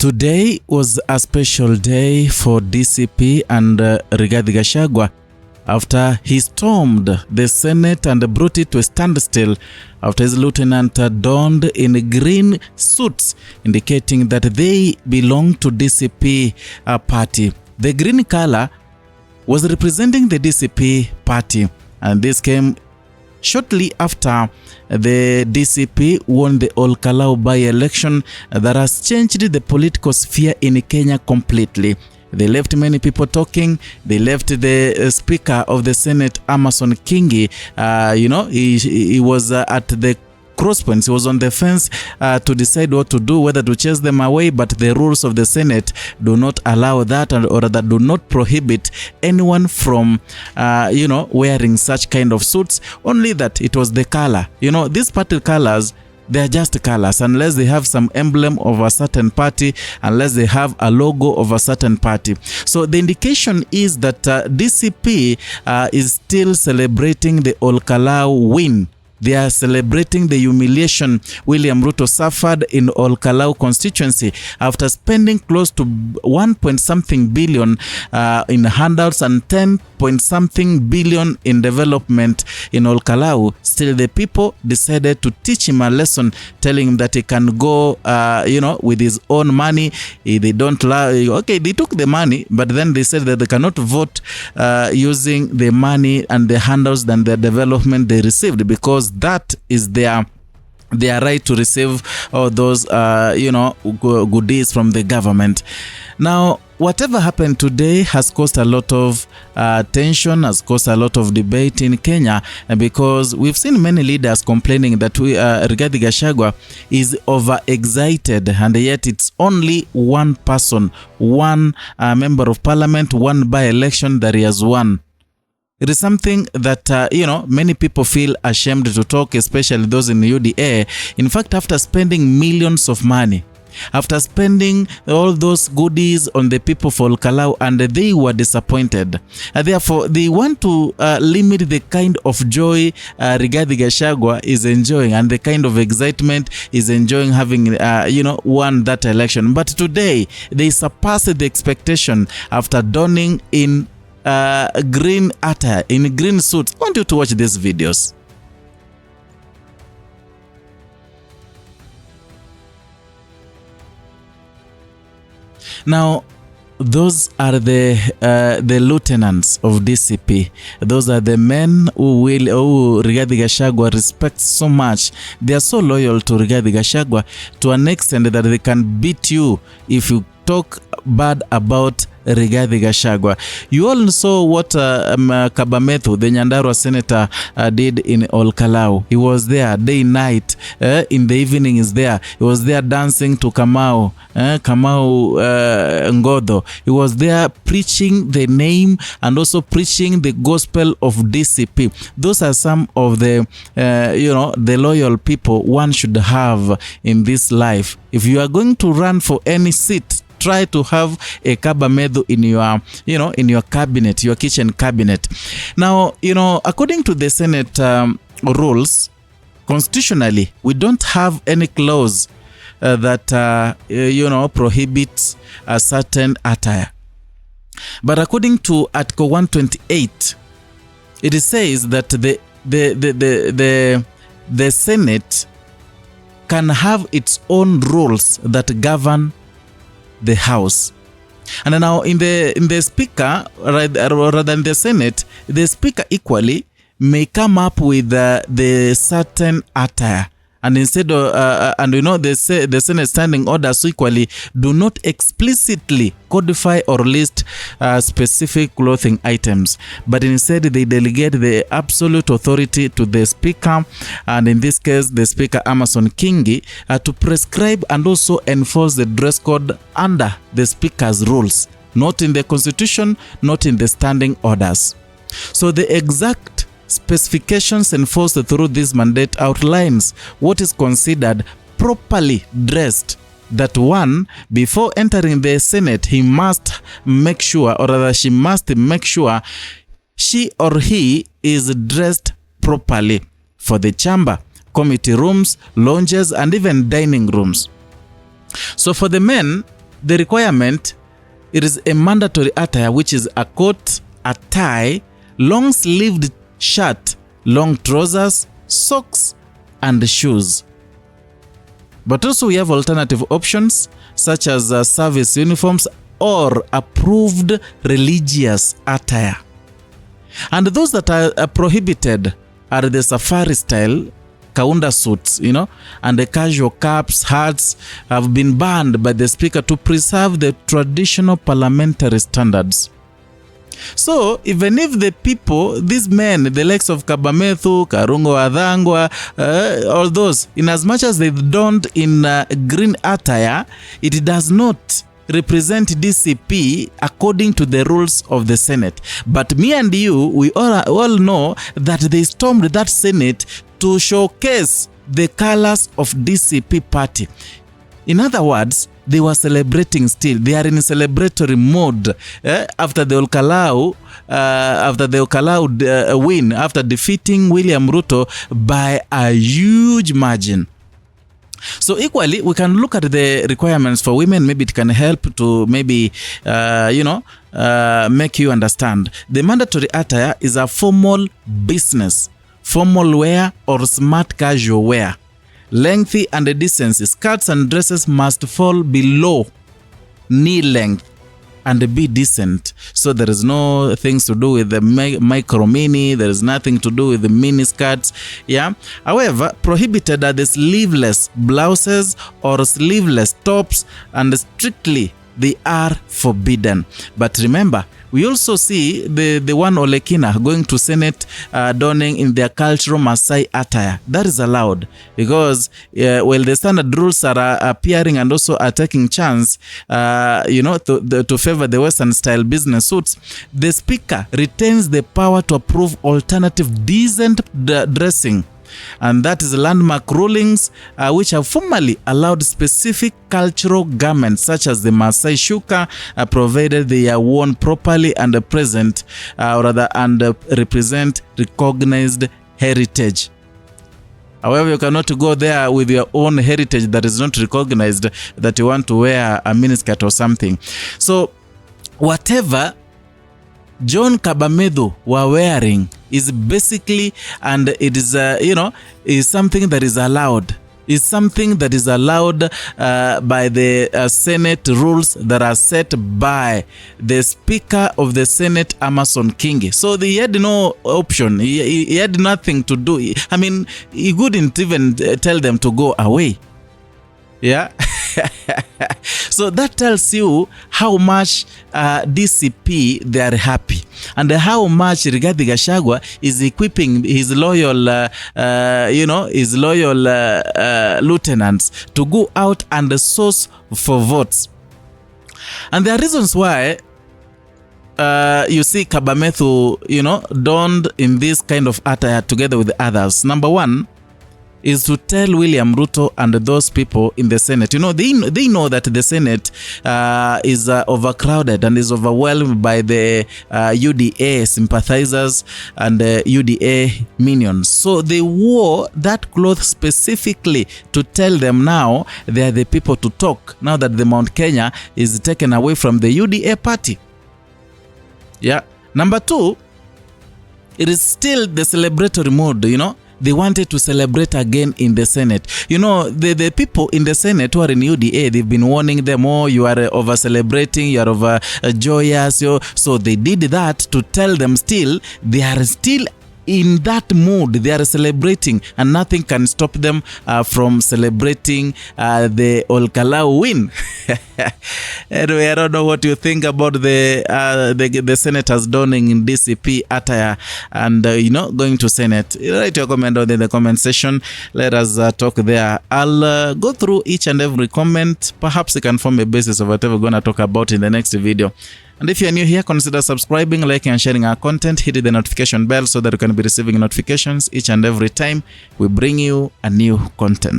Today was a special day for DCP and Rigathi Gachagua after he stormed the Senate and brought it to a standstill after his lieutenant donned in green suits, indicating that they belong to DCP party. The green color was representing the DCP party, and this came shortly after the DCP won the Kalou by-election that has changed the political sphere in Kenya completely. They left many people talking. They left the Speaker of the Senate, Amason Kingi. He was at the crosspoints. He was on the fence to decide what to do, whether to chase them away, but the rules of the Senate do not allow that, or that do not prohibit anyone from wearing such kind of suits. Only that it was the color. These party colors, they are just colors, unless they have some emblem of a certain party, unless they have a logo of a certain party. So the indication is that DCP is still celebrating the Kalou win. They are celebrating the humiliation William Ruto suffered in Kalou constituency after spending close to 1-point-something billion in handouts and 10-point-something billion in development in Kalou. Still, the people decided to teach him a lesson, telling him that he can go, with his own money. They don't okay, they took the money, but then they said that they cannot vote using the money and the handouts and the development they received, because that is their right to receive all those goodies from the government. Now, whatever happened today has caused a lot of tension, has caused a lot of debate in Kenya, because we've seen many leaders complaining that Rigathi Gachagua is overexcited, and yet it's only one person, one member of parliament, one by-election that he has won. It is something that, many people feel ashamed to talk, especially those in UDA. In fact, after spending millions of money, after spending all those goodies on the people for Kalou, and they were disappointed. Therefore, they want to limit the kind of joy Rigathi Gachagua is enjoying, and the kind of excitement is enjoying having, won that election. But today, they surpassed the expectation after donning in green attire, in green suits. I want you to watch these videos. Now, those are the lieutenants of DCP. Those are the men who Rigathi Gachagua respects so much. They are so loyal to Rigathi Gachagua to an extent that they can beat you if you talk bad about Rigathi Gachagua. You all saw what Kabamethu, the Nyandarua senator, did in Kalou. He was there day and night. In the evening is there. He was there dancing to Kamau Ngodo. He was there preaching the name and also preaching the gospel of DCP. Those are some of the the loyal people one should have in this life. If you are going to run for any seat, try to have a Kabamethu in your cabinet, your kitchen cabinet. Now, according to the Senate rules, constitutionally, we don't have any clause that prohibits a certain attire. But according to Article 128, it says that the Senate can have its own rules that govern the House. And now in the Speaker, rather than the Senate, the Speaker equally may come up with the certain attire. And instead of, the Senate standing orders equally do not explicitly codify or list specific clothing items, but instead they delegate the absolute authority to the Speaker, and in this case, the Speaker Amason Kingi, to prescribe and also enforce the dress code under the Speaker's rules, not in the Constitution, not in the standing orders. So the exact specifications enforced through this mandate outlines what is considered properly dressed. That one, before entering the Senate, he must make sure, or rather she must make sure, she or he is dressed properly for the chamber, committee rooms, lounges, and even dining rooms. So for the men, the requirement, it is a mandatory attire, which is a coat, a tie, long-sleeved shirt, long trousers, socks, and shoes. But also we have alternative options such as service uniforms or approved religious attire. And those that are prohibited are the safari style kaunda suits, and the casual caps, hats have been banned by the speaker to preserve the traditional parliamentary standards. So even if the people, these men, the likes of Kabamethu, Karungo Adhangwa, all those, in as much as they don't in green attire, it does not represent DCP according to the rules of the Senate. But me and you, we all know that they stormed that Senate to showcase the colors of DCP party. In other words, they were celebrating still. They are in celebratory mode after the Kalou win, after defeating William Ruto by a huge margin. So equally, we can look at the requirements for women. Maybe it can help to maybe, make you understand. The mandatory attire is a formal business, formal wear or smart casual wear. Lengthy and decency. Skirts and dresses must fall below knee length and be decent. So there is no things to do with the micro mini. There is nothing to do with the mini skirts. Yeah. However, prohibited are the sleeveless blouses or sleeveless tops, and strictly they are forbidden. But remember, we also see the one Olekina going to Senate donning in their cultural Maasai attire. That is allowed because while the standard rules are appearing and also are taking chance, to favor the Western style business suits, the speaker retains the power to approve alternative decent dressing. And that is landmark rulings which have formally allowed specific cultural garments such as the Maasai shuka, provided they are worn properly and present and represent recognized heritage. However, you cannot go there with your own heritage that is not recognized, that you want to wear a miniskirt or something. So whatever John Kabamethu were wearing is basically, and it is is something that is allowed. Is something that is allowed by the Senate rules that are set by the Speaker of the Senate, Amason Kingi. So he had no option. He had nothing to do. I mean, he couldn't even tell them to go away. Yeah. So that tells you how much DCP they are happy, and how much Rigathi Gachagua is equipping his loyal, lieutenants to go out and source for votes. And there are reasons why you see Kabamethu, donned in this kind of attire together with the others. Number one is to tell William Ruto and those people in the Senate, they know that the Senate is overcrowded and is overwhelmed by the UDA sympathizers and UDA minions. So they wore that cloth specifically to tell them now they are the people to talk, now that the Mount Kenya is taken away from the UDA party. Yeah. Number two, it is still the celebratory mode, They wanted to celebrate again in the Senate. The people in the Senate who are in UDA, they've been warning them, you are over celebrating, you are over joyous. So they did that to tell them still, they are still in that mood. They are celebrating, and nothing can stop them from celebrating the Kalou win. Anyway, I don't know what you think about the senators donning in DCP attire and going to Senate. Write your comment down in the comment section. Let us talk there. I'll go through each and every comment. Perhaps it can form a basis of whatever we're going to talk about in the next video. And if you're new here, consider subscribing, liking, and sharing our content. Hit the notification bell so that you can be receiving notifications each and every time we bring you a new content.